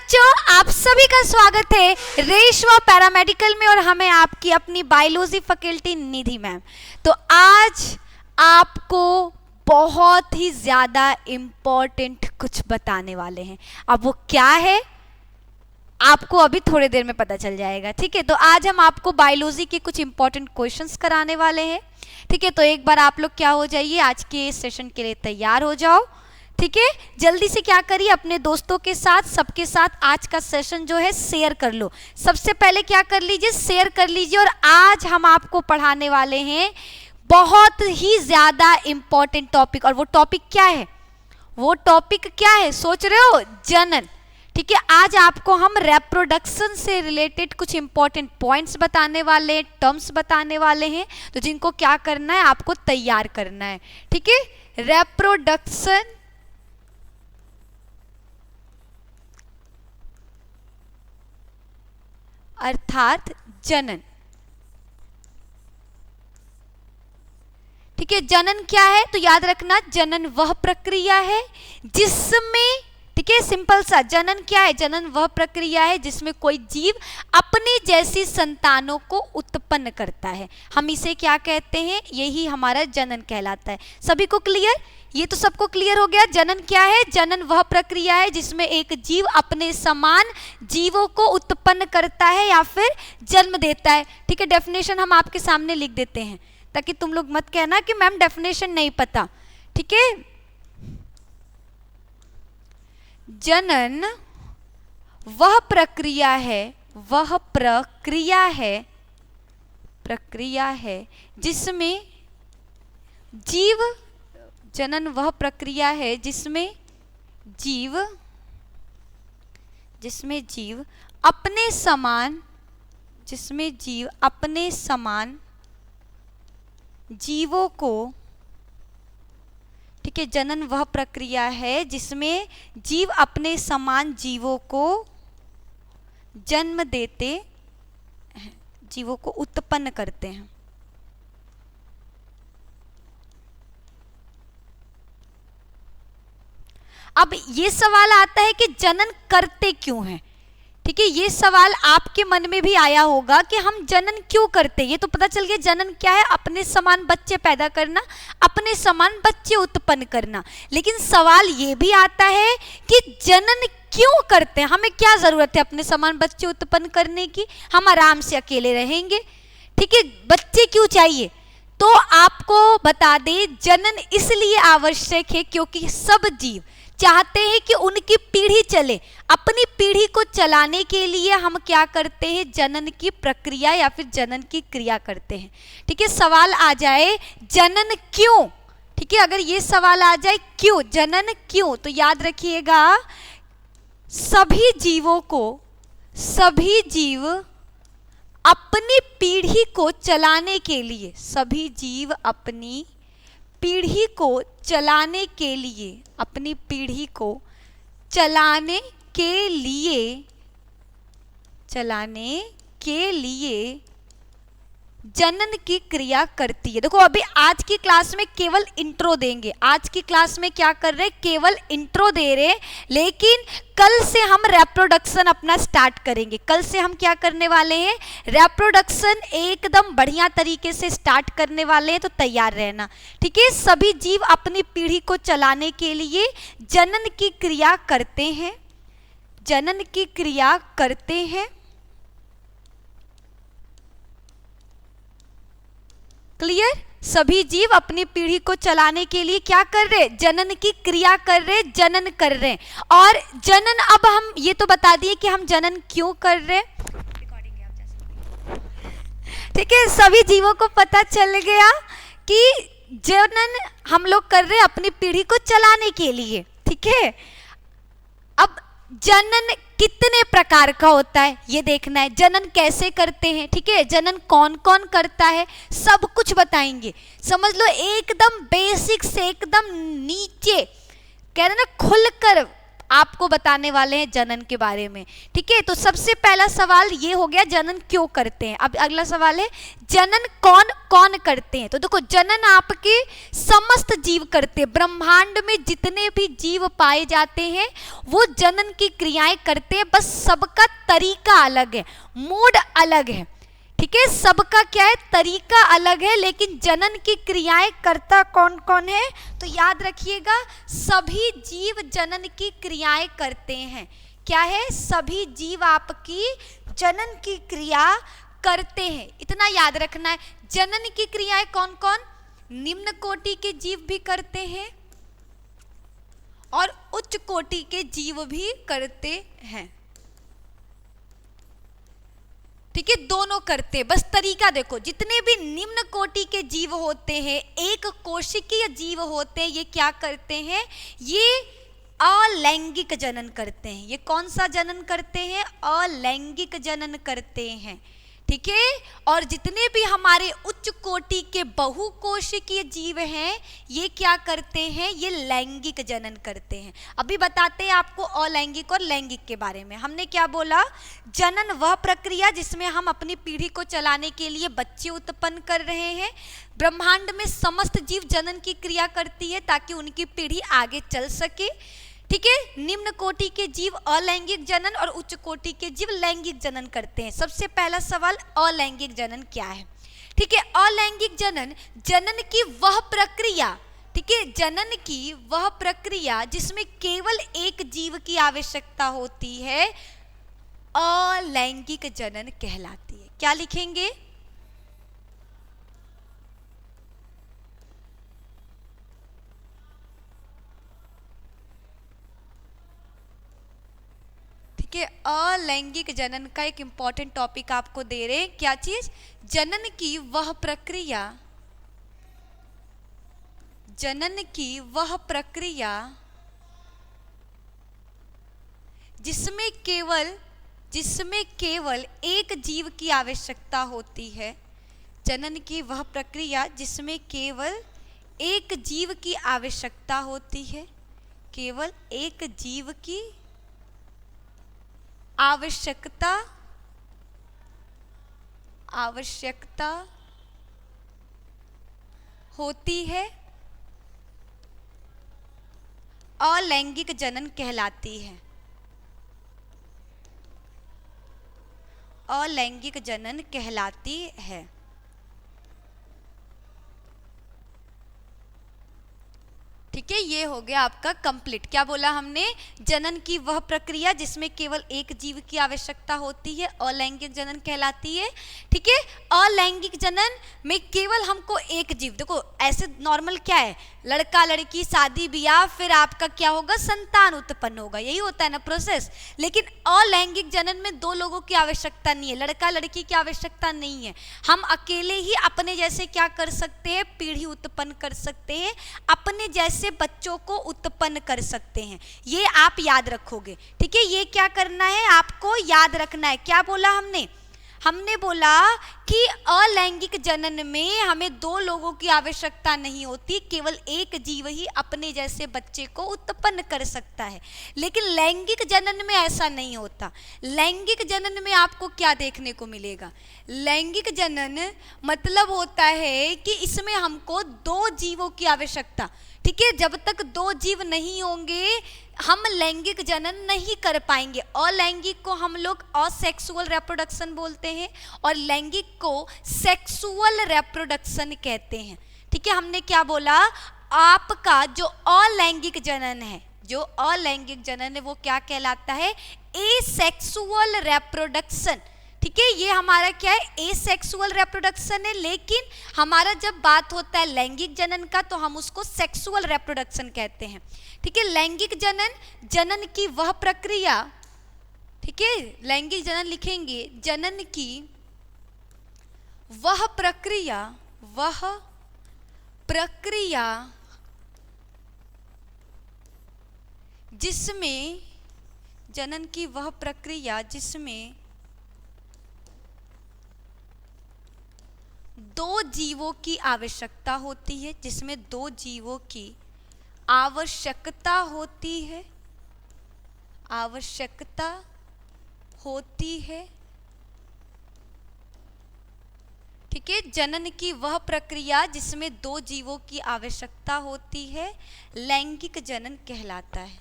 बच्चों, आप सभी का स्वागत है रेशमा पैरामेडिकल में और हमें आपकी अपनी बायोलॉजी फैकल्टी निधि मैम। तो आज आपको बहुत ही ज़्यादा इम्पोर्टेंट कुछ बताने वाले हैं। अब वो क्या है आपको अभी थोड़ी देर में पता चल जाएगा, ठीक है। तो आज हम आपको बायोलॉजी के कुछ इंपॉर्टेंट क्वेश्चंस कराने वाले हैं, ठीक है। तो एक बार आप लोग क्या हो जाइए, आज के सेशन के लिए तैयार हो जाओ, ठीक है। जल्दी से क्या करिए, अपने दोस्तों के साथ सबके साथ आज का सेशन जो है शेयर कर लो। सबसे पहले क्या कर लीजिए, शेयर कर लीजिए। और आज हम आपको पढ़ाने वाले हैं बहुत ही ज़्यादा इम्पॉर्टेंट टॉपिक। और वो टॉपिक क्या है, वो टॉपिक क्या है सोच रहे हो, जनन, ठीक है। आज आपको हम रिप्रोडक्शन से रिलेटेड कुछ इंपॉर्टेंट पॉइंट्स बताने वाले हैं, टर्म्स बताने वाले हैं, तो जिनको क्या करना है, आपको तैयार करना है, ठीक है। रिप्रोडक्शन अर्थात जनन, ठीक है। जनन क्या है तो याद रखना, जनन वह प्रक्रिया है जिसमें, ठीक है, सिंपल सा, जनन क्या है, जनन वह प्रक्रिया है जिसमें कोई जीव अपने जैसी संतानों को उत्पन्न करता है। हम इसे क्या कहते हैं, यही हमारा जनन कहलाता है। सभी को क्लियर, ये तो सबको क्लियर हो गया। जनन क्या है, जनन वह प्रक्रिया है जिसमें एक जीव अपने समान जीवों को उत्पन्न करता है या फिर जन्म देता है, ठीक है। डेफिनेशन हम आपके सामने लिख देते हैं ताकि तुम लोग मत कहना कि मैम डेफिनेशन नहीं पता, ठीक है। जनन वह प्रक्रिया है, वह प्रक्रिया है जिसमें जीव, जनन वह प्रक्रिया है जिसमें जीव अपने समान, जिसमें जीव अपने समान जीवों को, ठीक है, जनन वह प्रक्रिया है जिसमें जीव अपने समान जीवों को जन्म देते हैं, जीवों को उत्पन्न करते हैं। अब ये सवाल आता है कि जनन करते क्यों हैं, ठीक है। ये सवाल आपके मन में भी आया होगा कि हम जनन क्यों करते हैं। ये तो पता चल गया जनन क्या है, अपने समान बच्चे पैदा करना, अपने समान बच्चे उत्पन्न करना। लेकिन सवाल ये भी आता है कि जनन क्यों करते हैं, हमें क्या जरूरत है अपने समान बच्चे उत्पन्न करने की, हम आराम से अकेले रहेंगे, ठीक है, बच्चे क्यों चाहिए। तो आपको बता दें, जनन इसलिए आवश्यक है क्योंकि सब जीव चाहते हैं कि उनकी पीढ़ी चले। अपनी पीढ़ी को चलाने के लिए हम क्या करते हैं, जनन की प्रक्रिया या फिर जनन की क्रिया करते हैं, ठीक है। सवाल आ जाए जनन क्यों, ठीक है, अगर ये सवाल आ जाए क्यों, जनन क्यों, तो याद रखिएगा सभी जीव अपनी पीढ़ी को चलाने के लिए, सभी जीव अपनी पीढ़ी को चलाने के लिए, अपनी पीढ़ी को चलाने के लिए जनन की क्रिया करती है। देखो अभी आज की क्लास में केवल इंट्रो देंगे, आज की क्लास में क्या कर रहे हैं, केवल इंट्रो दे रहे हैं। लेकिन कल से हम रिप्रोडक्शन अपना स्टार्ट करेंगे। कल से हम क्या करने वाले हैं, रिप्रोडक्शन एकदम बढ़िया तरीके से स्टार्ट करने वाले हैं, तो तैयार रहना, ठीक है। सभी जीव अपनी पीढ़ी को चलाने के लिए जनन की क्रिया करते हैं, जनन की क्रिया करते हैं। क्लियर, सभी जीव अपनी पीढ़ी को चलाने के लिए क्या कर रहे, जनन की क्रिया कर रहे, जनन कर रहे। और जनन, अब हम ये तो बता दिए कि हम जनन क्यों कर रहे, ठीक है। सभी जीवों को पता चल गया कि जनन हम लोग कर रहे अपनी पीढ़ी को चलाने के लिए, ठीक है। अब जनन कितने प्रकार का होता है ये देखना है, जनन कैसे करते हैं, ठीक है, जनन कौन कौन करता है, सब कुछ बताएंगे। समझ लो एकदम बेसिक से एकदम नीचे, कह रहे ना, खुलकर आपको बताने वाले हैं जनन के बारे में। ठीक है, तो सबसे पहला सवाल ये हो गया जनन क्यों करते हैं। अब अगला सवाल है जनन कौन कौन करते हैं। तो देखो जनन आपके समस्त जीव करते हैं, ब्रह्मांड में जितने भी जीव पाए जाते हैं वो जनन की क्रियाएं करते हैं, बस सबका तरीका अलग है, मोड अलग है। ठीक है, सबका क्या है, तरीका अलग है, लेकिन जनन की क्रियाएं करता कौन कौन है। तो याद रखिएगा सभी जीव जनन की क्रियाएं करते हैं। क्या है, सभी जीव आपकी जनन की क्रिया करते हैं, इतना याद रखना है। जनन की क्रियाएं कौन कौन, निम्न कोटि के जीव भी करते हैं और उच्च कोटि के जीव भी करते हैं। ठीक है, दोनों करते, बस तरीका देखो। जितने भी निम्न कोटि के जीव होते हैं, एक कोशिकीय जीव होते हैं, ये क्या करते हैं, ये अलैंगिक जनन करते हैं। ये कौन सा जनन करते हैं, अलैंगिक जनन करते हैं। ठीक है, और जितने भी हमारे उच्च कोटि के बहुकोशिकीय जीव हैं ये क्या करते हैं, ये लैंगिक जनन करते हैं। अभी बताते हैं आपको अलैंगिक और लैंगिक के बारे में। हमने क्या बोला, जनन वह प्रक्रिया जिसमें हम अपनी पीढ़ी को चलाने के लिए बच्चे उत्पन्न कर रहे हैं। ब्रह्मांड में समस्त जीव जनन की क्रिया करती है ताकि उनकी पीढ़ी आगे चल सके। ठीक है, निम्न कोटि के जीव अलैंगिक जनन और उच्च कोटि के जीव लैंगिक जनन करते हैं। सबसे पहला सवाल, अलैंगिक जनन क्या है। ठीक है, अलैंगिक जनन जनन की वह प्रक्रिया, ठीक है, जनन की वह प्रक्रिया जिसमें केवल एक जीव की आवश्यकता होती है, अलैंगिक जनन कहलाती है। क्या लिखेंगे, अलैंगिक जनन का एक इंपॉर्टेंट टॉपिक आपको दे रहे हैं। क्या चीज, जनन की वह प्रक्रिया, जनन की वह प्रक्रिया जिसमें केवल एक जीव की आवश्यकता होती है। जनन की वह प्रक्रिया जिसमें केवल एक जीव की आवश्यकता होती है, केवल एक जीव की आवश्यकता होती है, अलैंगिक जनन कहलाती है। अलैंगिक जनन कहलाती है। ठीक है, ये हो गया आपका कंप्लीट। क्या बोला हमने, जनन की वह प्रक्रिया जिसमें केवल एक जीव की आवश्यकता होती है, अलैंगिक जनन कहलाती है। ठीक है, अलैंगिक जनन में केवल हमको एक जीव, देखो ऐसे नॉर्मल क्या है, लड़का लड़की शादी ब्याह, फिर आपका क्या होगा, संतान उत्पन्न होगा, यही होता है ना प्रोसेस। लेकिन अलैंगिक जनन में दो लोगों की आवश्यकता नहीं है, लड़का लड़की की आवश्यकता नहीं है। हम अकेले ही अपने जैसे क्या कर सकते हैं, पीढ़ी उत्पन्न कर सकते हैं, अपने जैसे बच्चों को उत्पन्न कर सकते हैं। ये आप याद रखोगे। ठीक है, ये क्या करना है, आपको याद रखना है। क्या बोला हमने बोला कि अलैंगिक जनन में हमें दो लोगों की आवश्यकता नहीं होती, केवल एक जीव ही अपने जैसे बच्चे को उत्पन्न कर सकता है। लेकिन लैंगिक जनन में ऐसा नहीं होता। लैंगिक जनन में आपको क्या देखने को मिलेगा, लैंगिक जनन मतलब होता है कि इसमें हमको दो जीवों की आवश्यकता, ठीक है, जब तक दो जीव नहीं होंगे हम लैंगिक जनन नहीं कर पाएंगे। अलैंगिक को हम लोग असेक्सुअल रिप्रोडक्शन बोलते हैं और लैंगिक को सेक्सुअल रिप्रोडक्शन कहते हैं। ठीक है, हमने क्या बोला, आपका जो अलैंगिक जनन है, जो अलैंगिक जनन है वो क्या कहलाता है, एसेक्सुअल रिप्रोडक्शन। ठीक है, ये हमारा क्या है, एसेक्सुअल रिप्रोडक्शन है। लेकिन हमारा जब बात होता है लैंगिक जनन का तो हम उसको सेक्सुअल रिप्रोडक्शन कहते हैं। ठीक है, लैंगिक जनन, जनन की वह प्रक्रिया, ठीक है, लैंगिक जनन लिखेंगे, जनन की वह प्रक्रिया, वह प्रक्रिया जिसमें, जनन की वह प्रक्रिया जिसमें दो जीवों की आवश्यकता होती है, जिसमें दो जीवों की आवश्यकता होती है, आवश्यकता होती है। ठीक है, जनन की वह प्रक्रिया जिसमें दो जीवों की आवश्यकता होती है लैंगिक जनन कहलाता है।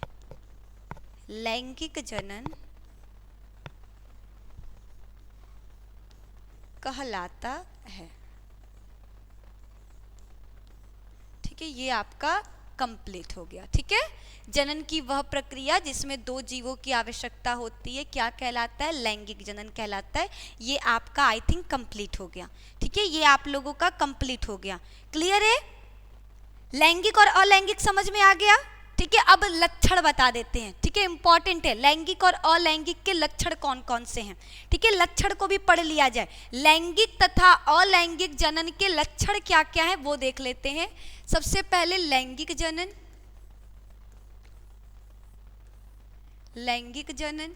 लैंगिक जनन कहलाता है। ठीक है, ये आपका कंप्लीट हो गया। ठीक है, जनन की वह प्रक्रिया जिसमें दो जीवों की आवश्यकता होती है क्या कहलाता है? लैंगिक जनन कहलाता है। ये आपका आई थिंक कंप्लीट हो गया। ठीक है, ये आप लोगों का कंप्लीट हो गया। क्लियर है? लैंगिक और अलैंगिक समझ में आ गया। ठीक है, अब लक्षण बता देते हैं। ठीक है, इंपॉर्टेंट है, लैंगिक और अलैंगिक के लक्षण कौन कौन से हैं। ठीक है, लक्षण को भी पढ़ लिया जाए। लैंगिक तथा अलैंगिक जनन के लक्षण क्या क्या है वो देख लेते हैं। सबसे पहले लैंगिक जनन। लैंगिक जनन,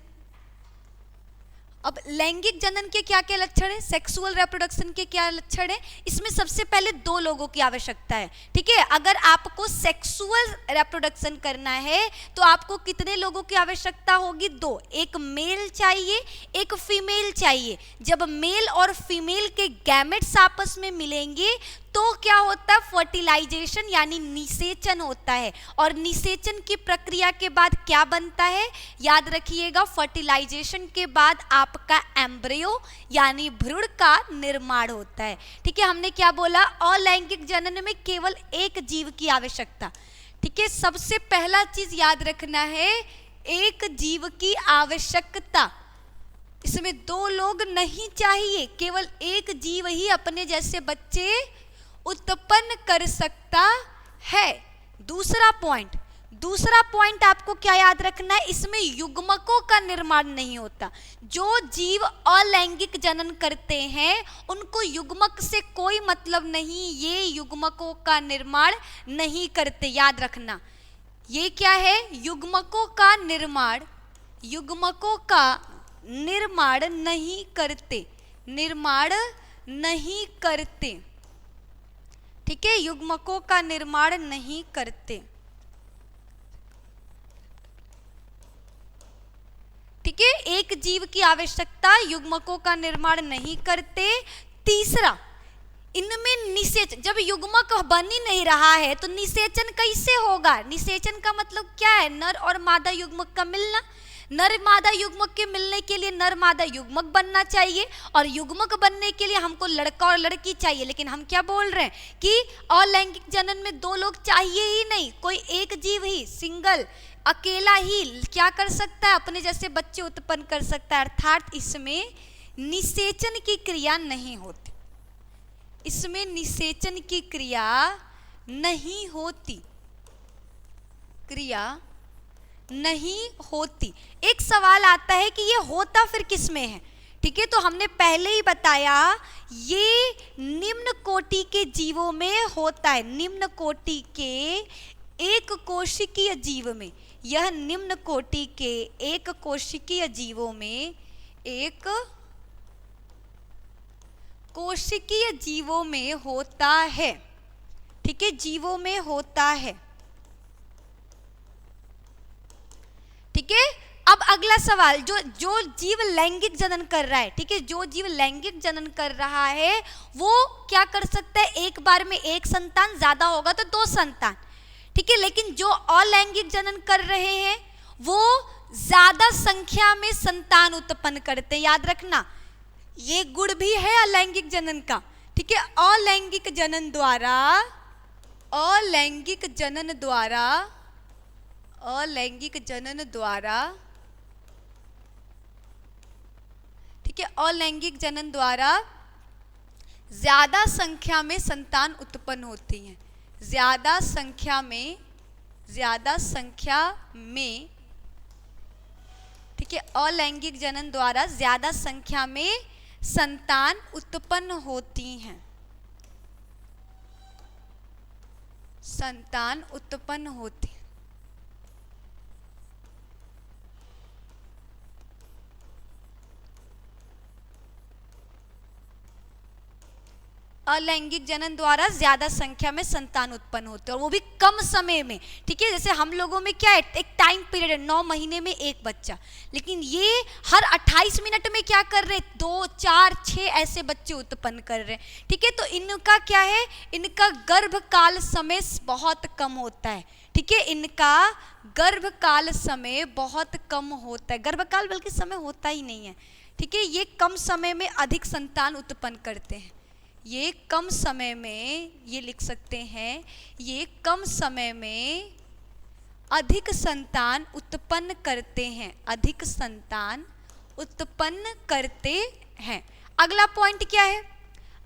अब लैंगिक जनन के क्या क्या लक्षण है? सेक्सुअल रिप्रोडक्शन के क्या लक्षण है? इसमें सबसे पहले दो लोगों की आवश्यकता है। ठीक है, अगर आपको सेक्सुअल रिप्रोडक्शन करना है तो आपको कितने लोगों की आवश्यकता होगी? दो, एक मेल चाहिए, एक फीमेल चाहिए। जब मेल और फीमेल के गैमेट्स आपस में मिलेंगे तो क्या होता है? फर्टिलाइजेशन यानी निषेचन होता है। और निषेचन की प्रक्रिया के बाद क्या बनता है? याद रखिएगा, फर्टिलाइजेशन के बाद आपका एम्ब्रियो यानी भ्रूण का निर्माण होता है। ठीक है, हमने क्या बोला? अलैंगिक जनन में केवल एक जीव की आवश्यकता। ठीक है, सबसे पहला चीज याद रखना है, एक जीव की आवश्यकता। इसमें दो लोग नहीं चाहिए, केवल एक जीव ही अपने जैसे बच्चे उत्पन्न कर सकता है। दूसरा पॉइंट आपको क्या याद रखना है? इसमें युग्मकों का निर्माण नहीं होता। जो जीव अलैंगिक जनन करते हैं उनको युग्मक से कोई मतलब नहीं, ये युग्मकों का निर्माण नहीं करते। याद रखना, ये क्या है? युग्मकों का निर्माण, युग्मकों का निर्माण नहीं करते, निर्माण नहीं करते। ठीक है, युग्मकों का निर्माण नहीं करते। ठीक है, एक जीव की आवश्यकता, युग्मकों का निर्माण नहीं करते। तीसरा, इनमें निषेचन, जब युग्मक बन ही नहीं रहा है तो निषेचन कैसे होगा? निषेचन का मतलब क्या है? नर और मादा युग्मक का मिलना। नर मादा युग्मक के मिलने के लिए नर मादा युग्मक बनना चाहिए, और युग्मक बनने के लिए हमको लड़का और लड़की चाहिए। लेकिन हम क्या बोल रहे हैं कि अलैंगिक जनन में दो लोग चाहिए ही नहीं, कोई एक जीव ही, सिंगल, अकेला ही क्या कर सकता है? अपने जैसे बच्चे उत्पन्न कर सकता है। अर्थात इसमें निषेचन की क्रिया नहीं होती, इसमें निषेचन की क्रिया नहीं होती, क्रिया नहीं होती। एक सवाल आता है कि ये होता फिर किस में है? ठीक है, तो हमने पहले ही बताया ये निम्न कोटि के जीवों में होता है। निम्न कोटि के एक कोशिकीय जीव में, यह निम्न कोटि के एक कोशिकीय जीवों में, एक कोशिकीय जीवों में होता है। ठीक है, जीवों में होता है। ठीक है, अब अगला सवाल, जो जीव लैंगिक जनन कर रहा है, ठीक है, जो जीव लैंगिक जनन कर रहा है वो क्या कर सकता है? एक बार में एक संतान, ज्यादा होगा तो दो संतान। ठीक है, लेकिन जो अलैंगिक जनन कर रहे हैं वो ज्यादा संख्या में संतान उत्पन्न करते हैं। याद रखना, ये गुण भी है अलैंगिक जनन का। ठीक है, अलैंगिक जनन द्वारा, अलैंगिक जनन द्वारा, अलैंगिक जनन द्वारा, ठीक है, अलैंगिक जनन द्वारा ज्यादा संख्या में संतान उत्पन्न होती हैं। ज्यादा संख्या में, ज्यादा संख्या में, ठीक है, अलैंगिक जनन द्वारा ज्यादा संख्या में संतान उत्पन्न होती हैं, संतान उत्पन्न होती। अलैंगिक जनन द्वारा ज्यादा संख्या में संतान उत्पन्न होते हैं और वो भी कम समय में। ठीक है, जैसे हम लोगों में क्या है, एक टाइम पीरियड है 9 महीने में एक बच्चा, लेकिन ये हर 28 मिनट में क्या कर रहे, 2, 4, 6 ऐसे बच्चे उत्पन्न कर रहे हैं। ठीक है, तो इनका क्या है, इनका गर्भकाल समय बहुत कम होता है। ठीक है, इनका गर्भकाल समय बहुत कम होता है, गर्भकाल बल्कि समय होता ही नहीं है। ठीक है, ये कम समय में अधिक संतान उत्पन्न करते हैं। ये कम समय में, ये लिख सकते हैं, ये कम समय में अधिक संतान उत्पन्न करते हैं, अधिक संतान उत्पन्न करते हैं। अगला पॉइंट क्या है,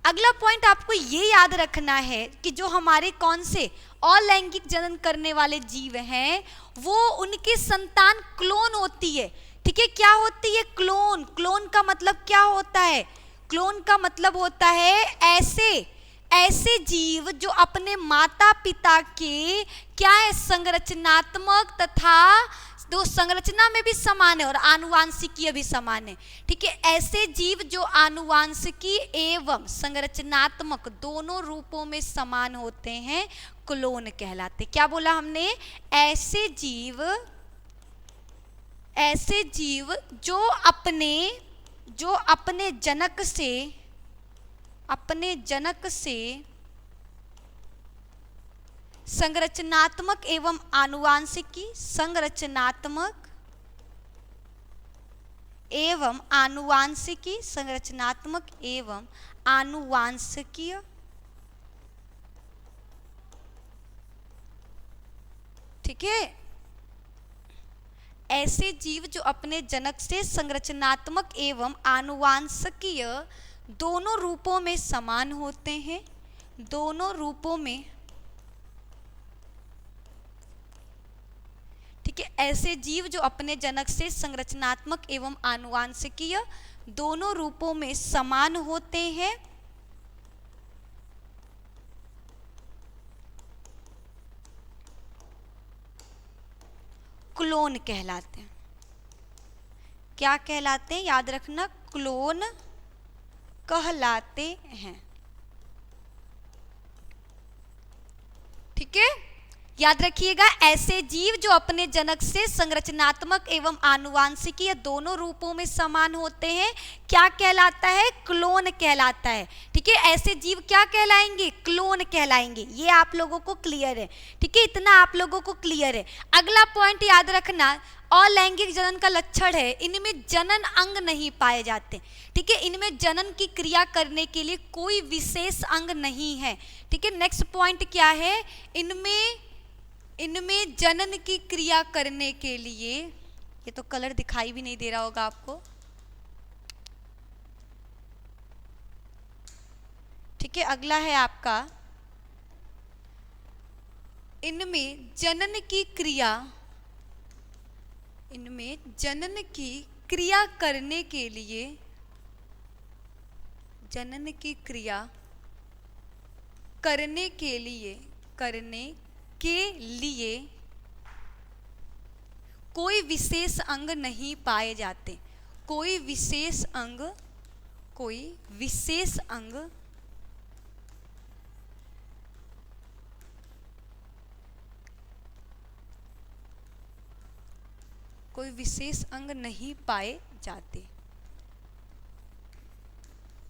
अगला पॉइंट आपको ये याद रखना है कि जो हमारे कौन से अलैंगिक जनन करने वाले जीव हैं, वो उनकी संतान क्लोन होती है। ठीक है, क्या होती है, क्लोन। क्लोन का मतलब क्या होता है, क्लोन का मतलब होता है ऐसे जीव जो अपने माता पिता के क्या है, संरचनात्मक तथा तो संरचना में भी समान है और आनुवांशिकीय भी समान है। ठीक है, ऐसे जीव जो आनुवांशिकी एवं संरचनात्मक दोनों रूपों में समान होते हैं क्लोन कहलाते। क्या बोला हमने, ऐसे जीव जो अपने जनक से संरचनात्मक एवं आनुवांशिकी, संरचनात्मक एवं आनुवांशिकी, संरचनात्मक एवं आनुवांशिकीय ठीक है, ऐसे जीव जो अपने जनक से संरचनात्मक एवं आनुवांशिकीय दोनों रूपों में समान होते हैं, दोनों रूपों में। ठीक है, ऐसे जीव जो अपने जनक से संरचनात्मक एवं आनुवांशिकीय दोनों रूपों में समान होते हैं, क्लोन कहलाते हैं। क्या कहलाते हैं, याद रखना, क्लोन कहलाते हैं। ठीक है, याद रखिएगा, ऐसे जीव जो अपने जनक से संरचनात्मक एवं आनुवांशिकीय दोनों रूपों में समान होते हैं, क्या कहलाता है, क्लोन कहलाता है। ठीक है, ऐसे जीव क्या कहलाएंगे, क्लोन कहलाएंगे। ये आप लोगों को क्लियर है। ठीक है, इतना आप लोगों को क्लियर है। अगला पॉइंट याद रखना, अलैंगिक जनन का लक्षण है, इनमें जनन अंग नहीं पाए जाते। ठीक है, इनमें जनन की क्रिया करने के लिए कोई विशेष अंग नहीं है। ठीक है, नेक्स्ट पॉइंट क्या है, इनमें जनन की क्रिया करने के लिए, ये तो कलर दिखाई भी नहीं दे रहा होगा आपको। ठीक है, अगला है आपका, इनमें जनन की क्रिया करने के लिए, जनन की क्रिया करने के लिए कोई विशेष अंग नहीं पाए जाते। कोई विशेष अंग नहीं पाए जाते।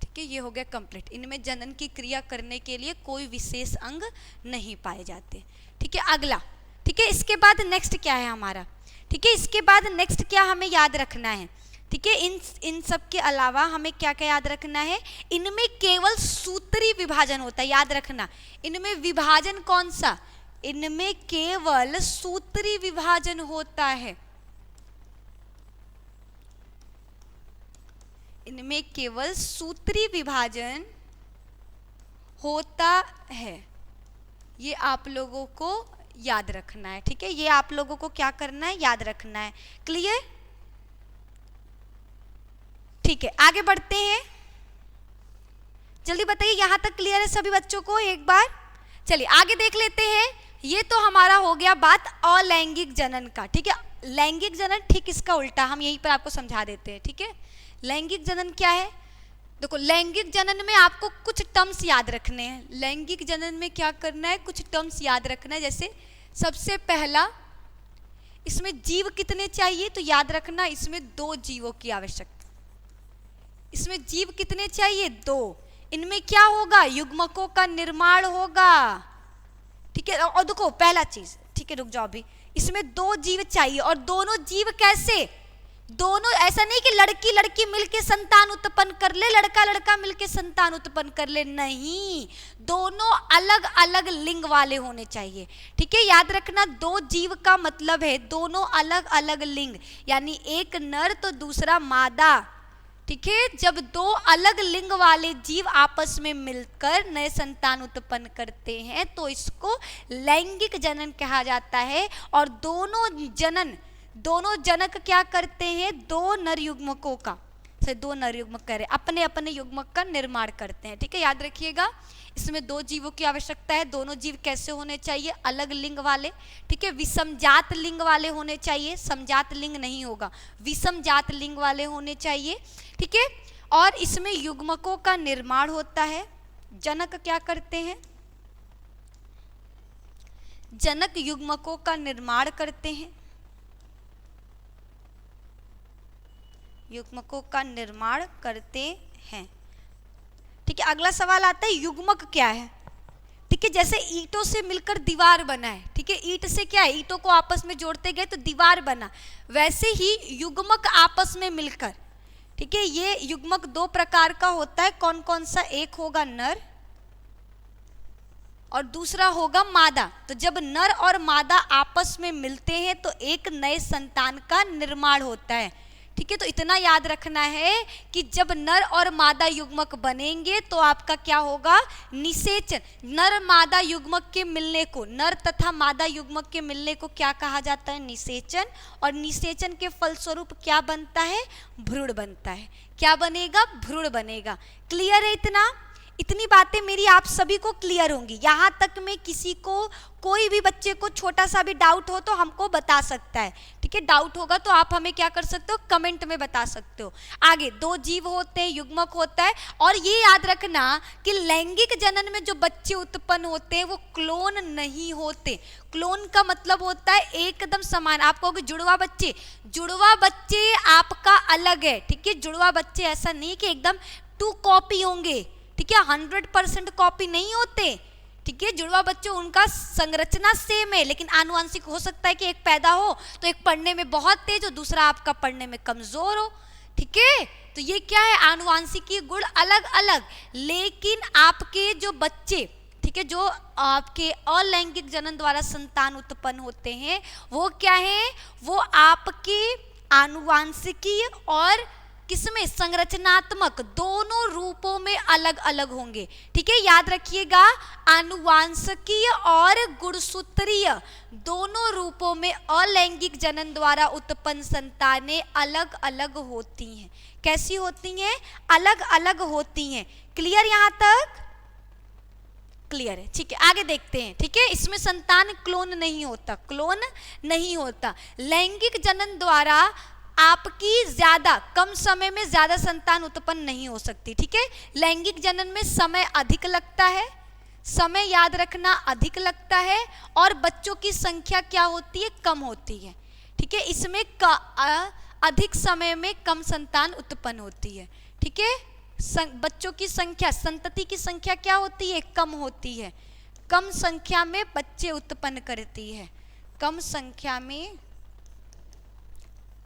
ठीक है, ये हो गया कंप्लीट। इनमें जनन की क्रिया करने के लिए कोई विशेष अंग नहीं पाए जाते। ठीक है, अगला। ठीक है, इसके बाद नेक्स्ट क्या है हमारा, ठीक है, इसके बाद नेक्स्ट क्या हमें याद रखना है। ठीक है, इन सब के अलावा हमें क्या क्या याद रखना है, इनमें केवल सूत्री विभाजन होता है। याद रखना, इनमें विभाजन कौन सा, इनमें केवल सूत्री विभाजन होता है। इनमें केवल सूत्री विभाजन होता है। ये आप लोगों को याद रखना है। ठीक है, ये आप लोगों को क्या करना है, याद रखना है। क्लियर? ठीक है, आगे बढ़ते हैं। जल्दी बताइए, यहां तक क्लियर है सभी बच्चों को? एक बार चलिए आगे देख लेते हैं। ये तो हमारा हो गया बात अलैंगिक जनन का। ठीक है, लैंगिक जनन ठीक इसका उल्टा, हम यहीं पर आपको समझा देते हैं। ठीक है, लैंगिक जनन क्या है, देखो लैंगिक जनन में आपको कुछ टर्म्स याद रखने हैं। लैंगिक जनन में क्या करना है, कुछ टर्म्स याद रखना है। जैसे सबसे पहला, इसमें जीव कितने चाहिए, तो याद रखना इसमें 2 जीवों की आवश्यकता। इसमें जीव कितने चाहिए, 2। इनमें क्या होगा, युग्मकों का निर्माण होगा। ठीक है, और देखो पहला चीज, ठीक है रुक जाओ अभी, इसमें 2 जीव चाहिए। और दोनों जीव कैसे, दोनों, ऐसा नहीं कि लड़की लड़की मिलके संतान उत्पन्न कर ले, लड़का लड़का मिलके संतान उत्पन्न कर ले, नहीं, दोनों अलग अलग लिंग वाले होने चाहिए। ठीक है, याद रखना 2 जीव का मतलब है दोनों अलग अलग लिंग, यानी एक नर तो दूसरा मादा। ठीक है, जब 2 अलग लिंग वाले जीव आपस में मिलकर नए संतान उत्पन्न करते हैं तो इसको लैंगिक जनन कहा जाता है। और दोनों जनक क्या करते हैं, 2 नर युग्मकों का, से 2 नर युग्मक कह रहे अपने अपने युग्मक का निर्माण करते हैं। ठीक है, याद रखिएगा इसमें 2 जीवों की आवश्यकता है। दोनों जीव कैसे होने चाहिए, अलग लिंग वाले। ठीक है, विषमजात लिंग वाले होने चाहिए, समजात लिंग नहीं होगा, विषमजात लिंग वाले होने चाहिए। ठीक है, और इसमें युग्मकों का निर्माण होता है। जनक क्या करते हैं, जनक युग्मकों का निर्माण करते हैं, युग्मकों का निर्माण करते हैं। ठीक है, अगला सवाल आता है युग्मक क्या है। ठीक है, जैसे ईंटों से मिलकर दीवार बना है, ठीक है, ईंट से क्या है, ईंटों को आपस में जोड़ते गए तो दीवार बना, वैसे ही युग्मक आपस में मिलकर, ठीक है, ये युग्मक 2 प्रकार का होता है। कौन कौन सा, एक होगा नर और दूसरा होगा मादा। तो जब नर और मादा आपस में मिलते हैं तो एक नए संतान का निर्माण होता है। ठीक है, तो इतना याद रखना है कि जब नर और मादा युग्मक बनेंगे तो आपका क्या होगा, निषेचन। नर मादा युग्मक के मिलने को, नर तथा मादा युग्मक के मिलने को क्या कहा जाता है, निषेचन। और निषेचन के फलस्वरूप क्या बनता है, भ्रूण बनता है। क्या बनेगा, भ्रूण बनेगा। क्लियर है इतना, इतनी बातें मेरी आप सभी को क्लियर होंगी। यहाँ तक में किसी को, कोई भी बच्चे को छोटा सा भी डाउट हो तो हमको बता सकता है। ठीक है, डाउट होगा तो आप हमें क्या कर सकते हो, कमेंट में बता सकते हो। आगे 2 जीव होते हैं, युग्मक होता है। और ये याद रखना कि लैंगिक जनन में जो बच्चे उत्पन्न होते हैं वो क्लोन नहीं होते। क्लोन का मतलब होता है एकदम समान। आप कहोगे जुड़वा बच्चे, जुड़वा बच्चे आपका अलग है। ठीक है, जुड़वा बच्चे ऐसा नहीं कि एकदम 2 कॉपी होंगे। ठीक है, 100% कॉपी नहीं होते। ठीक है, जुड़वा बच्चे उनका संरचना सेम है, लेकिन आनुवंशिक हो सकता है कि एक पैदा हो तो एक पढ़ने में बहुत तेज हो, दूसरा आपका पढ़ने में कमजोर हो। ठीक है, तो ये क्या है, आनुवंशिकी गुण अलग अलग। लेकिन आपके जो बच्चे, ठीक है, जो आपके अलैंगिक जनन द्वारा संतान उत्पन्न होते हैं वो क्या है, वो आपके आनुवंशिकीय और किसमें, संरचनात्मक, दोनों रूपों में अलग अलग होंगे। ठीक है, याद रखिएगा आनुवंशिकीय और गुणसूत्रीय दोनों रूपों में अलैंगिक जनन द्वारा उत्पन्न संतानें अलग अलग होती हैं। कैसी होती हैं, अलग अलग होती हैं। क्लियर यहाँ तक, क्लियर है। ठीक है, आगे देखते हैं। ठीक है, इसमें संतान क्लोन नहीं होता, क्लोन नहीं होता। लैंगिक जनन द्वारा आपकी ज्यादा कम समय में ज्यादा संतान उत्पन्न नहीं हो सकती। ठीक है, लैंगिक जनन में समय अधिक लगता है, समय याद रखना अधिक लगता है, और बच्चों की संख्या क्या होती है, कम होती है। ठीक है, इसमें अधिक समय में कम संतान उत्पन्न होती है। ठीक है, बच्चों की संख्या, संतति की संख्या क्या होती है, कम होती है। कम संख्या में बच्चे उत्पन्न करती है, कम संख्या में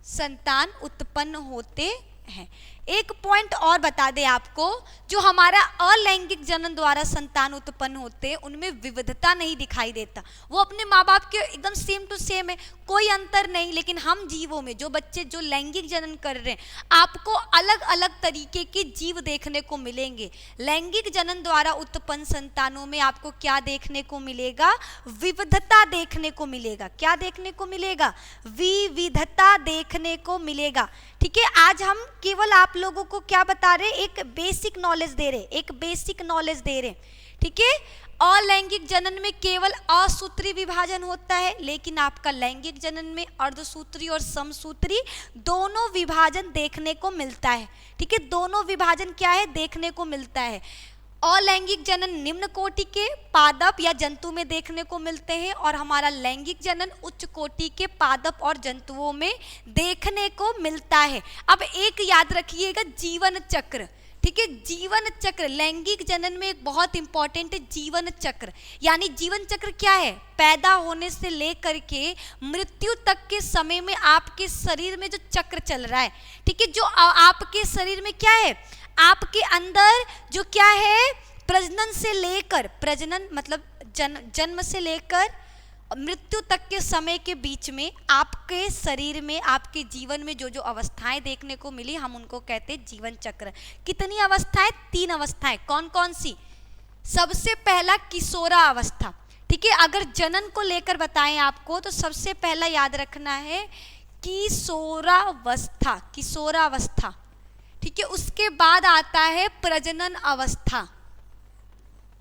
संतान उत्पन्न होते हैं। एक पॉइंट और बता दें आपको, जो हमारा अलैंगिक जनन द्वारा संतान उत्पन्न होते हैं उनमें विविधता नहीं दिखाई देता, वो अपने माँ बाप के एकदम सेम टू सेम है, कोई अंतर नहीं। लेकिन हम जीवों में, जो बच्चे जो लैंगिक जनन कर रहे हैं, आपको अलग अलग तरीके के जीव देखने को मिलेंगे। लैंगिक जनन द्वारा उत्पन्न संतानों में आपको क्या देखने को मिलेगा, विविधता देखने को मिलेगा। क्या देखने को मिलेगा, विविधता देखने को मिलेगा। ठीक है, आज हम केवल आप लोगों को क्या बता रहे, एक बेसिक नॉलेज दे रहे, एक बेसिक नॉलेज दे रहे। ठीक है, अलैंगिक जनन में केवल असूत्री विभाजन होता है, लेकिन आपका लैंगिक जनन में अर्धसूत्री और समसूत्री दोनों विभाजन देखने को मिलता है। ठीक है, दोनों विभाजन क्या है, देखने को मिलता है। अलैंगिक जनन निम्न कोटि के पादप या जंतु में देखने को मिलते हैं और हमारा लैंगिक जनन उच्च कोटि के पादप और जंतुओं में देखने को मिलता है। अब एक याद रखिएगा, जीवन चक्र। ठीक है, जीवन चक्र लैंगिक जनन में एक बहुत इंपॉर्टेंट है जीवन चक्र। यानी जीवन चक्र क्या है, पैदा होने से लेकर के मृत्यु तक के समय में आपके शरीर में जो चक्र चल रहा है, ठीक है, जो आपके शरीर में क्या है, आपके अंदर जो क्या है, प्रजनन से लेकर, प्रजनन मतलब जन्म से लेकर मृत्यु तक के समय के बीच में आपके शरीर में, आपके जीवन में जो जो अवस्थाएं देखने को मिली, हम उनको कहते हैं जीवन चक्र। कितनी अवस्थाएं, 3 अवस्थाएं। कौन कौन सी? सबसे पहला किशोरा अवस्था। ठीक है, अगर जनन को लेकर बताएं आपको तो सबसे पहला याद रखना है किशोरावस्था, किशोरावस्था। ठीक है, उसके बाद आता है प्रजनन अवस्था।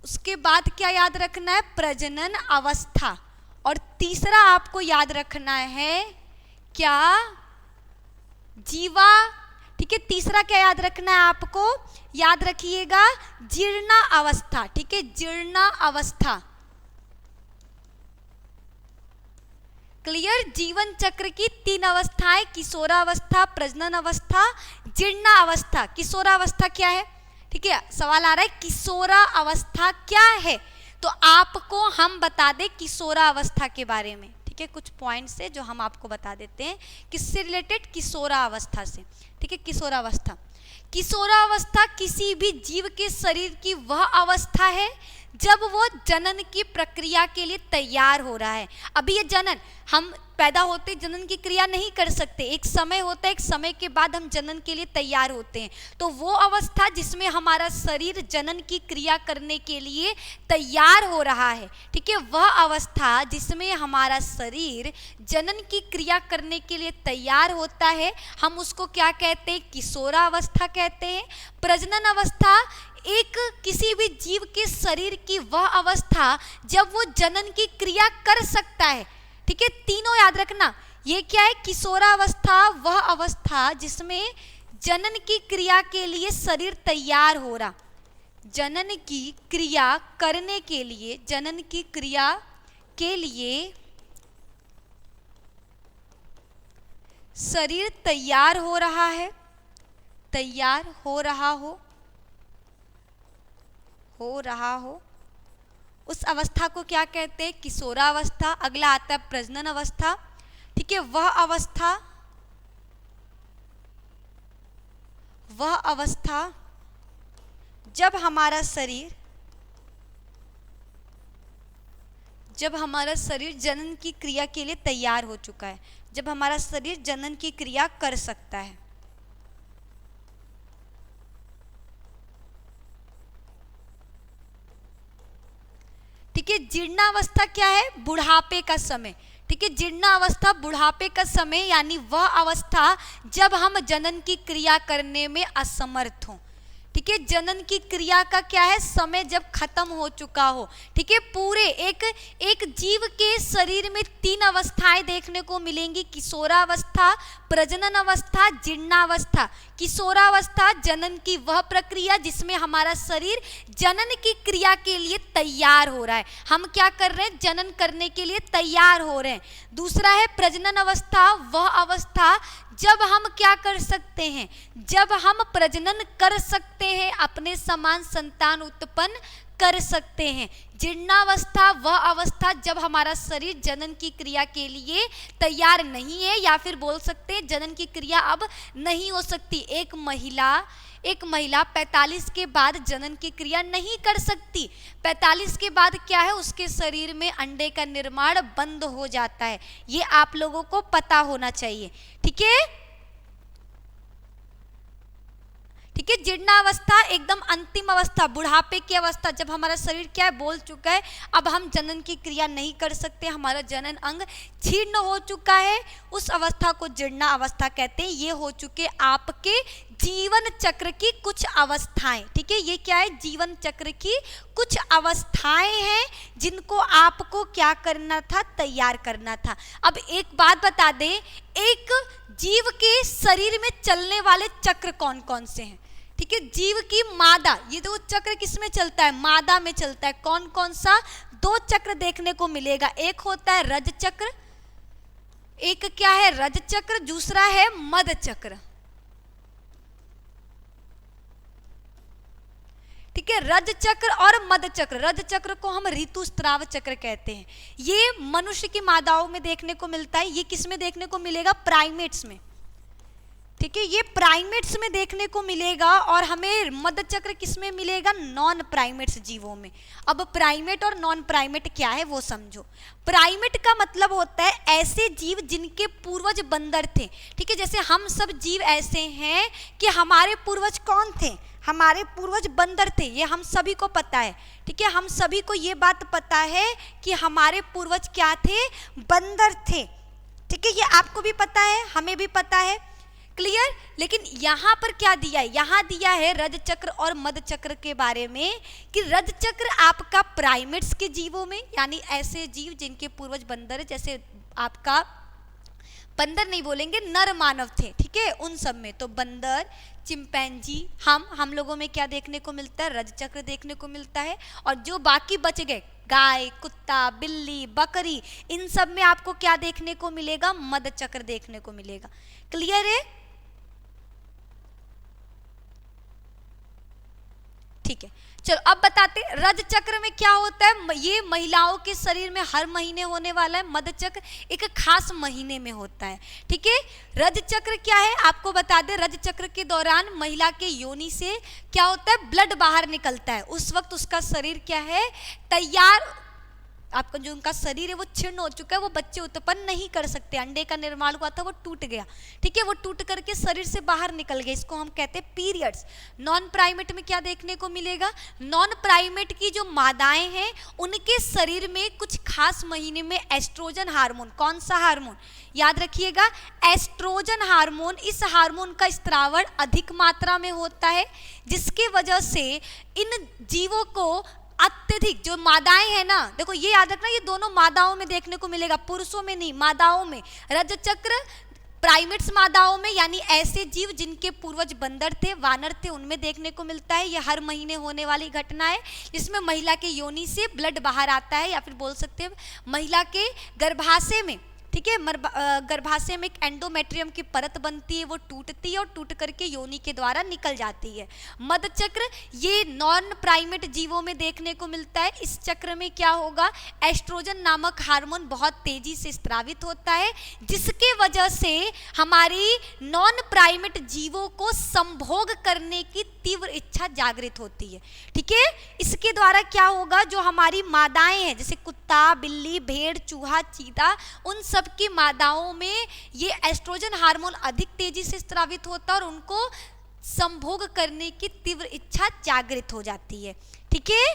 उसके बाद क्या याद रखना है, प्रजनन अवस्था। और तीसरा आपको याद रखना है क्या, जीवा। ठीक है, तीसरा क्या याद रखना है आपको, याद रखिएगा जीर्णा अवस्था। ठीक है, जीर्णा अवस्था। क्लियर, जीवन चक्र की 3 अवस्थाएं, किशोरावस्था, प्रजनन अवस्था, जीर्णा अवस्था। किशोरावस्था क्या है? ठीक है, सवाल आ रहा है किशोरा अवस्था क्या है, तो आपको हम बता दें किशोरा अवस्था के बारे में। ठीक है, कुछ पॉइंट्स है जो हम आपको बता देते हैं किससे रिलेटेड, किशोरा अवस्था से। ठीक है, किशोरावस्था, किशोरावस्था किसी भी जीव के शरीर की वह अवस्था है जब वो जनन की प्रक्रिया के लिए तैयार हो रहा है। अभी ये जनन, हम पैदा होते जनन की क्रिया नहीं कर सकते, एक समय होता है, एक समय के बाद हम जनन के लिए तैयार होते हैं। तो वो अवस्था जिसमें हमारा शरीर जनन की क्रिया करने के लिए तैयार हो रहा है, ठीक है, वह अवस्था जिसमें हमारा शरीर जनन की क्रिया करने के लिए तैयार होता है, हम उसको क्या कहते हैं, किशोरावस्था कहते हैं। प्रजनन अवस्था एक किसी भी जीव के शरीर की वह अवस्था जब वो जनन की क्रिया कर सकता है। ठीक है, तीनों याद रखना, ये क्या है, किशोरावस्था वह अवस्था जिसमें जनन की क्रिया के लिए शरीर तैयार हो रहा, जनन की क्रिया करने के लिए, जनन की क्रिया के लिए शरीर तैयार हो रहा है, तैयार हो रहा हो, उस अवस्था को क्या कहते हैं, किशोरावस्था। अगला आता है प्रजनन अवस्था। ठीक है, वह अवस्था जब हमारा शरीर जनन की क्रिया के लिए तैयार हो चुका है, जब हमारा शरीर जनन की क्रिया कर सकता है। ठीक है, जीर्णावस्था क्या है, बुढ़ापे का समय। ठीक है, जीर्णावस्था बुढ़ापे का समय, यानी वह अवस्था जब हम जनन की क्रिया करने में असमर्थ हों। ठीक है, जनन की क्रिया का क्या है, समय जब खत्म हो चुका हो। ठीक है, पूरे एक जीव के शरीर में 3 अवस्थाएं देखने को मिलेंगी, किशोरावस्था, प्रजनन अवस्था, जीर्णावस्था। किशोरावस्था जनन की वह प्रक्रिया जिसमें हमारा शरीर जनन की क्रिया के लिए तैयार हो रहा है, हम क्या कर रहे हैं, जनन करने के लिए तैयार हो रहे हैं। दूसरा है प्रजनन अवस्था, वह अवस्था जब हम क्या कर सकते हैं, जब हम प्रजनन कर सकते हैं, अपने समान संतान उत्पन्न कर सकते हैं। जीर्णावस्था वह अवस्था जब हमारा शरीर जनन की क्रिया के लिए तैयार नहीं है, या फिर बोल सकते हैं जनन की क्रिया अब नहीं हो सकती। एक महिला 45 के बाद जनन की क्रिया नहीं कर सकती। 45 के बाद क्या है, उसके शरीर में अंडे का निर्माण बंद हो जाता है, ये आप लोगों को पता होना चाहिए। ठीक है, ठीक है, जीर्णावस्था एकदम अंतिम अवस्था, बुढ़ापे की अवस्था, जब हमारा शरीर क्या है, बोल चुका है, अब हम जनन की क्रिया नहीं कर सकते, हमारा जनन अंग छीर्ण हो चुका है, उस अवस्था को जीर्णा अवस्था कहते हैं। ये हो चुके आपके जीवन चक्र की कुछ अवस्थाएं। ठीक है, ये क्या है? जीवन चक्र की कुछ अवस्थाएं हैं जिनको आपको क्या करना था? तैयार करना था। अब एक बात बता दें, एक जीव के शरीर में चलने वाले चक्र कौन कौन से हैं? ठीक है, जीव की मादा, ये दो चक्र किस में चलता है? मादा में चलता है। कौन कौन सा? 2 चक्र देखने को मिलेगा। एक होता है रज चक्र, एक क्या है? रज चक्र, दूसरा है मद चक्र। ठीक है, रज चक्र और मद चक्र। रज चक्र को हम ऋतुस्राव चक्र कहते हैं। ये मनुष्य की मादाओं में देखने को मिलता है। ये किस में देखने को मिलेगा? प्राइमेट्स में। ठीक है, ये प्राइमेट्स में देखने को मिलेगा। और हमें मद चक्र किस में मिलेगा? नॉन प्राइमेट्स जीवों में। अब प्राइमेट और नॉन प्राइमेट क्या है वो समझो। प्राइमेट का मतलब होता है ऐसे जीव जिनके पूर्वज बंदर थे। ठीक है, जैसे हम सब जीव ऐसे हैं कि हमारे पूर्वज कौन थे? हमारे पूर्वज बंदर थे, ये हम सभी को पता है। ठीक है, हम सभी को ये बात पता है कि हमारे पूर्वज क्या थे? बंदर थे। ठीक है, ये आपको भी पता है, हमें भी पता है। क्लियर? लेकिन यहाँ पर क्या दिया है? यहाँ दिया है रज चक्र और मद चक्र के बारे में कि रज चक्र आपका प्राइमेट्स के जीवों में, यानी ऐसे जीव जिनके पूर्वज बंदर, जैसे आपका बंदर नहीं बोलेंगे, नर मानव थे। ठीक है, उन सब में तो बंदर, चिंपैंजी, हम लोगों में क्या देखने को मिलता है? रज चक्र देखने को मिलता है। और जो बाकी बच गए, गाय, कुत्ता, बिल्ली, बकरी, इन सब में आपको क्या देखने को मिलेगा? मद चक्र देखने को मिलेगा। क्लियर है? ठीक है, चलो अब बताते रज चक्र में क्या होता है। ये महिलाओं के शरीर में हर महीने होने वाला है। मद चक्र एक खास महीने में होता है। ठीक है, रज चक्र क्या है आपको बता दें। रज चक्र के दौरान महिला के योनि से क्या होता है? ब्लड बाहर निकलता है। उस वक्त उसका शरीर क्या है? तैयार। आपका जो उनका शरीर है वो छिन्न हो चुका है, वो बच्चे उत्पन्न नहीं कर सकते। अंडे का निर्माण हुआ था, वो टूट गया। ठीक है, वो टूट करके शरीर से बाहर निकल गया। इसको हम कहते हैं पीरियड्स। नॉन प्राइमेट में क्या देखने को मिलेगा? नॉन प्राइमेट की जो मादाएं हैं उनके शरीर में कुछ खास महीने में एस्ट्रोजन हार्मोन, कौन सा हार्मोन? याद रखिएगा, एस्ट्रोजन हार्मोन। इस हार्मोन का स्त्रावण अधिक मात्रा में होता है, जिसके वजह से इन जीवों को अत्यधिक, जो मादाएं हैं ना, देखो ये याद रखना, ये दोनों मादाओं में देखने को मिलेगा, पुरुषों में नहीं, मादाओं में। रज चक्र प्राइमेट्स मादाओं में, यानी ऐसे जीव जिनके पूर्वज बंदर थे, वानर थे, उनमें देखने को मिलता है। यह हर महीने होने वाली घटना है, जिसमें महिला के योनि से ब्लड बाहर आता है, या फिर बोल सकते हैं महिला के गर्भाशय में। ठीक है, गर्भाशय में एक एंडोमेट्रियम की परत बनती है, वो टूटती है और टूट करके योनि के द्वारा निकल जाती है। मद चक्र ये नॉन प्राइमेट जीवों में देखने को मिलता है। इस चक्र में क्या होगा? एस्ट्रोजन नामक हार्मोन बहुत तेजी से स्रावित होता है, जिसके वजह से हमारी नॉन प्राइमेट जीवों को संभोग करने की तीव्र इच्छा जागृत होती है। ठीक है, इसके द्वारा क्या होगा? जो हमारी मादाएं हैं, जैसे कुत्ता, बिल्ली, भेड़, चूहा, चीता, उन सब की मादाओं में ये एस्ट्रोजन हार्मोन अधिक तेजी से स्रावित होता है और उनको संभोग करने की तीव्र इच्छा जागृत हो जाती है। ठीक है,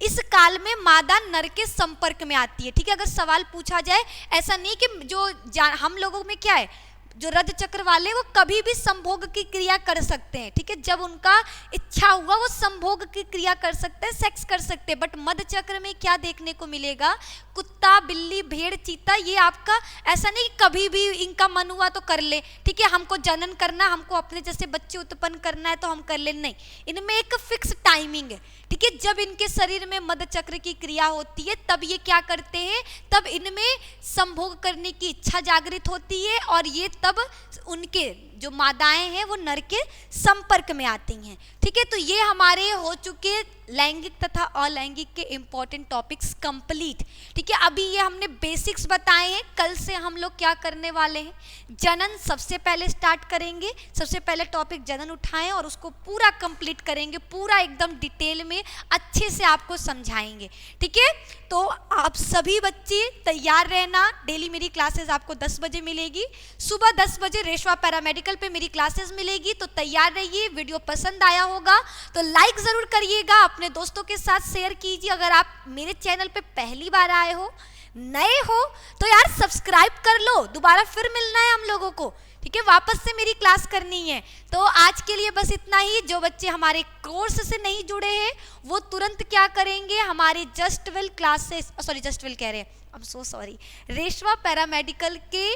इस काल में मादा नर के संपर्क में आती है। ठीक है, अगर सवाल पूछा जाए, ऐसा नहीं कि जो हम लोगों में क्या है, जो रज चक्र वाले वो कभी भी संभोग की क्रिया कर सकते हैं। ठीक है, जब उनका इच्छा हुआ वो संभोग की क्रिया कर सकते हैं, सेक्स कर सकते हैं। बट मद चक्र में क्या देखने को मिलेगा? कुत्ता, बिल्ली, भेड़, चीता, ये आपका ऐसा नहीं कभी भी इनका मन हुआ तो कर ले। ठीक है, हमको जनन करना, हमको अपने जैसे बच्चे उत्पन्न करना है तो हम कर ले, नहीं, इनमें एक फिक्स टाइमिंग है। ठीक है, जब इनके शरीर में मद चक्र की क्रिया होती है तब ये क्या करते हैं? तब इनमें संभोग करने की इच्छा जागृत होती है और ये तब उनके जो मादाएं हैं वो नर के संपर्क में आती हैं। ठीक है, तो ये हमारे हो चुके लैंगिक तथा अलैंगिक के इंपॉर्टेंट टॉपिक्स कंप्लीट। ठीक है, अभी ये हमने बेसिक्स बताए हैं। कल से हम लोग क्या करने वाले हैं? जनन सबसे पहले स्टार्ट करेंगे। सबसे पहले टॉपिक जनन उठाएं और उसको पूरा कंप्लीट करेंगे, पूरा एकदम डिटेल में अच्छे से आपको समझाएंगे। ठीक है, तो आप सभी बच्चे तैयार रहना। डेली मेरी क्लासेस आपको 10 बजे मिलेगी। सुबह 10 बजे रेशवा पैरामेडिकल पे मेरी क्लासेस मिलेगी, तो तैयार रहिए। वीडियो पसंद आया होगा तो लाइक ज़रूर करिएगा, अपने दोस्तों के साथ शेयर कीजिए। अगर आप मेरे चैनल पे पहली बार आए हो, नए हो, तो यार सब्सक्राइब कर लो। दोबारा फिर मिलना है हम लोगों को। ठीक है, वापस से मेरी क्लास करनी है। तो आज के लिए बस इतना ही। जो बच्चे हमारे कोर्स से नहीं जुड़े हैं वो तुरंत क्या करेंगे, हमारे जस्टवेल क्लासेस, सॉरी जस्टवेल कह रहे हैं, I am so sorry, रेशवा paramedical के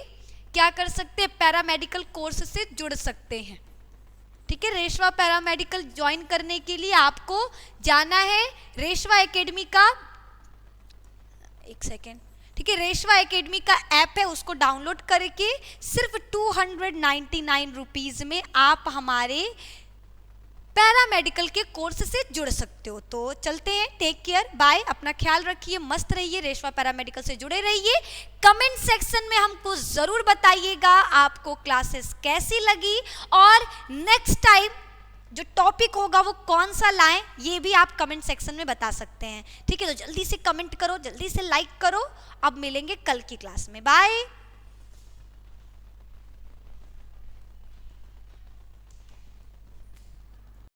क्या कर सकते हैं, पैरामेडिकल कोर्स से जुड़ सकते हैं। ठीक है, रेशवा पैरामेडिकल ज्वाइन करने के लिए आपको जाना है रेशवा एकेडमी का, एक सेकेंड, ठीक है, रेशवा एकेडमी का ऐप है, उसको डाउनलोड करके सिर्फ 299 रुपीज में आप हमारे पैरामेडिकल के कोर्स से जुड़ सकते हो। तो चलते हैं, टेक केयर, बाय, अपना ख्याल रखिए, मस्त रहिए, रेशवा पैरामेडिकल से जुड़े रहिए। कमेंट सेक्शन में हमको जरूर बताइएगा आपको क्लासेस कैसी लगी और नेक्स्ट टाइम जो टॉपिक होगा वो कौन सा लाएं, ये भी आप कमेंट सेक्शन में बता सकते हैं। ठीक है, तो जल्दी से कमेंट करो, जल्दी से लाइक करो। अब मिलेंगे कल की क्लास में, बाय।